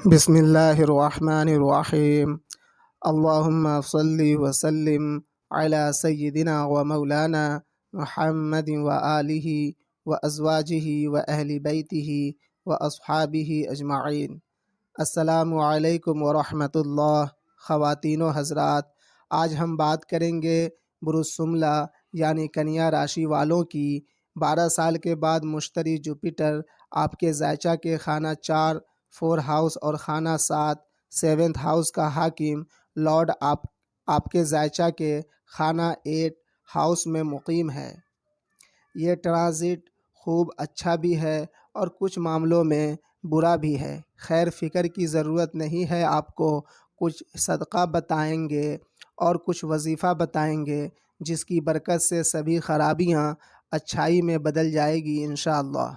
بسم اللہ الرحمن الرحیم اللہم صلی وسلم علی سیدنا و مولانا محمد و آلہ و ازواجہ و اہل بیتہ و اصحابہ اجمعین۔ السلام علیکم ورحمۃ اللہ۔ خواتین و حضرات، آج ہم بات کریں گے برج یعنی کنیا راشی والوں کی۔ 12 سال کے بعد مشتری جوپیٹر آپ کے ذائچہ کے خانہ 4 4 ہاؤس اور خانہ 7 7 ہاؤس کا حاکم لارڈ آپ کے ذائچہ کے خانہ 8 ہاؤس میں مقیم ہے۔ یہ ٹرانزٹ خوب اچھا بھی ہے اور کچھ معاملوں میں برا بھی ہے۔ خیر فکر کی ضرورت نہیں ہے، آپ کو کچھ صدقہ بتائیں گے اور کچھ وظیفہ بتائیں گے جس کی برکت سے سبھی خرابیاں اچھائی میں بدل جائے گی انشاءاللہ۔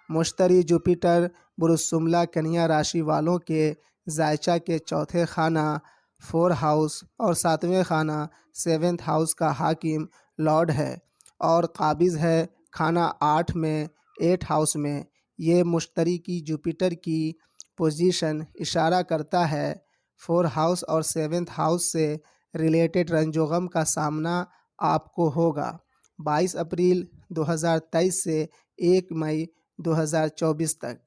مشتری جوپیٹر برج کنیا راشی والوں کے ذائچہ کے چوتھے خانہ 4 ہاؤس اور 7ویں خانہ 7 ہاؤس کا حاکم لارڈ ہے اور قابض ہے خانہ 8 میں 8 ہاؤس میں۔ یہ مشتری کی جوپیٹر کی پوزیشن اشارہ کرتا ہے 4 ہاؤس اور 7 ہاؤس سے ریلیٹڈ رنج و غم کا سامنا آپ کو ہوگا 22 اپریل 2023 سے 1 مئی 2024 تک۔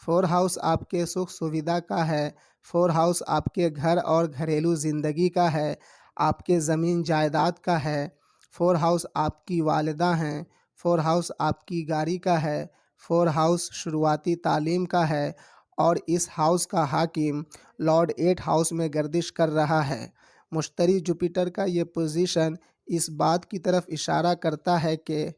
4 ہاؤس آپ کے سکھ سویدھا کا ہے، 4 ہاؤس آپ کے گھر اور گھریلو زندگی کا ہے، آپ کے زمین جائیداد کا ہے، 4 ہاؤس آپ کی والدہ ہیں، 4 ہاؤس آپ کی گاڑی کا ہے، 4 ہاؤس شروعاتی تعلیم کا ہے اور اس ہاؤس کا حاکم لارڈ 8 ہاؤس میں گردش کر رہا ہے۔ مشتری جوپیٹر کا یہ پوزیشن اس بات کی طرف اشارہ کرتا ہے کہ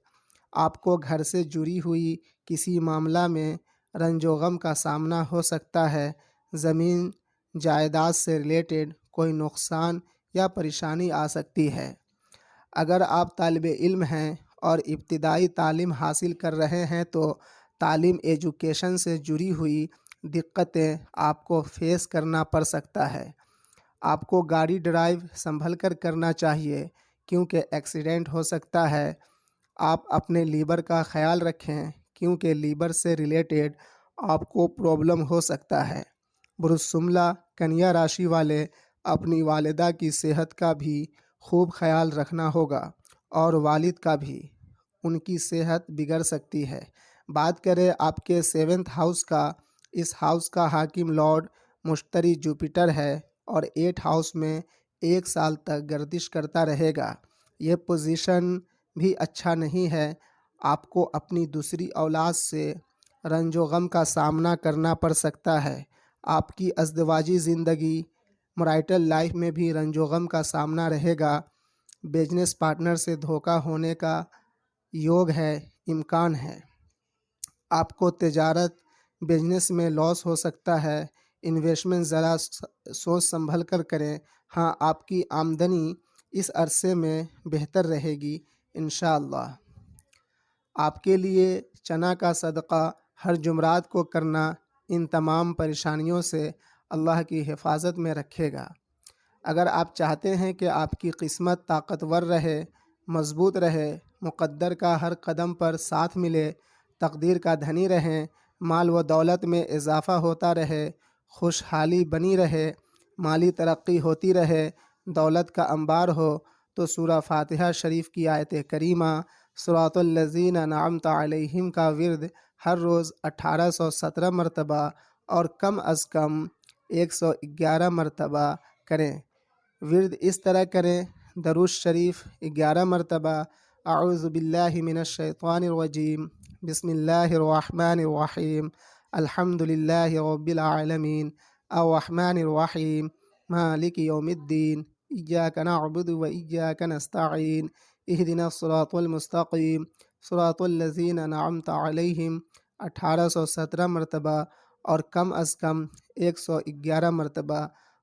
آپ کو گھر سے جڑی ہوئی کسی معاملہ میں رنج و غم کا سامنا ہو سکتا ہے۔ زمین جائیداد سے ریلیٹڈ کوئی نقصان یا پریشانی آ سکتی ہے۔ اگر آپ طالب علم ہیں اور ابتدائی تعلیم حاصل کر رہے ہیں تو تعلیم ایجوکیشن سے جڑی ہوئی دقتیں آپ کو فیس کرنا پڑ سکتا ہے۔ آپ کو گاڑی ڈرائیو سنبھل کر کرنا چاہیے کیونکہ ایکسیڈنٹ ہو سکتا ہے۔ آپ اپنے لیور کا خیال رکھیں کیونکہ لیور سے ریلیٹڈ آپ کو پرابلم ہو سکتا ہے۔ برج کنیا راشی والے اپنی والدہ کی صحت کا بھی خوب خیال رکھنا ہوگا اور والد کا بھی، ان کی صحت بگڑ سکتی ہے۔ بات کریں آپ کے 7 ہاؤس کا، اس ہاؤس کا حاکم لارڈ مشتری جوپیٹر ہے اور 8 ہاؤس میں 1 سال تک گردش کرتا رہے گا۔ یہ پوزیشن بھی اچھا نہیں ہے، آپ کو اپنی دوسری اولاد سے رنج و غم کا سامنا کرنا پڑ سکتا ہے۔ آپ کی ازدواجی زندگی میرٹل لائف میں بھی رنج و غم کا سامنا رہے گا۔ بزنس پارٹنر سے دھوکہ ہونے کا یوگ ہے، امکان ہے۔ آپ کو تجارت بزنس میں لاس ہو سکتا ہے۔ انویسٹمنٹ ذرا سوچ سنبھل کر کریں۔ ہاں، آپ کی آمدنی اس عرصے میں بہتر رہے گی انشاءاللہ۔ آپ کے لیے چنا کا صدقہ ہر جمعرات کو کرنا ان تمام پریشانیوں سے اللہ کی حفاظت میں رکھے گا۔ اگر آپ چاہتے ہیں کہ آپ کی قسمت طاقتور رہے، مضبوط رہے، مقدر کا ہر قدم پر ساتھ ملے، تقدیر کا دھنی رہیں، مال و دولت میں اضافہ ہوتا رہے، خوشحالی بنی رہے، مالی ترقی ہوتی رہے، دولت کا انبار ہو، تو سورہ فاتحہ شریف کی آیت کریمہ صراط الذین انعمت علیہم کا ورد ہر روز 1817 مرتبہ اور کم از کم 111 مرتبہ کریں۔ ورد اس طرح کریں: درود شریف 11 مرتبہ، اعوذ باللہ من الشیطان الرجیم، بسم اللہ الرحمن الرحیم، الحمد للہ رب العالمین، الرحمن الرحیم، مالک یوم الدین، ایاک نعبد و ایاک نستعین، اہدنا الصراط المستقیم، صراط الذین انعمت علیہم 1817 مرتبہ اور کم از کم 111 مرتبہ،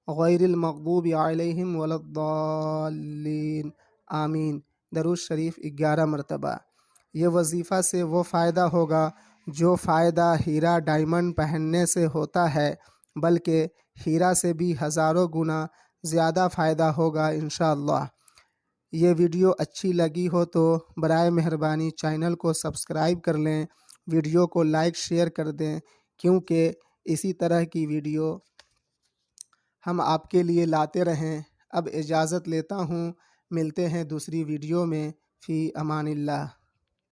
غیر المغضوب علیہم ولا الضالین، آمین۔ درود شریف 11 مرتبہ۔ یہ وظیفہ سے وہ فائدہ ہوگا جو فائدہ ہیرا ڈائمنڈ پہننے سے ہوتا ہے، بلکہ ہیرا سے بھی ہزاروں گنا زیادہ فائدہ ہوگا انشاءاللہ۔ یہ ویڈیو اچھی لگی ہو تو برائے مہربانی چینل کو سبسکرائب کر لیں، ویڈیو کو لائک شیئر کر دیں کیونکہ اسی طرح کی ویڈیو ہم آپ کے لیے لاتے رہیں۔ اب اجازت لیتا ہوں، ملتے ہیں دوسری ویڈیو میں۔ فی امان اللہ۔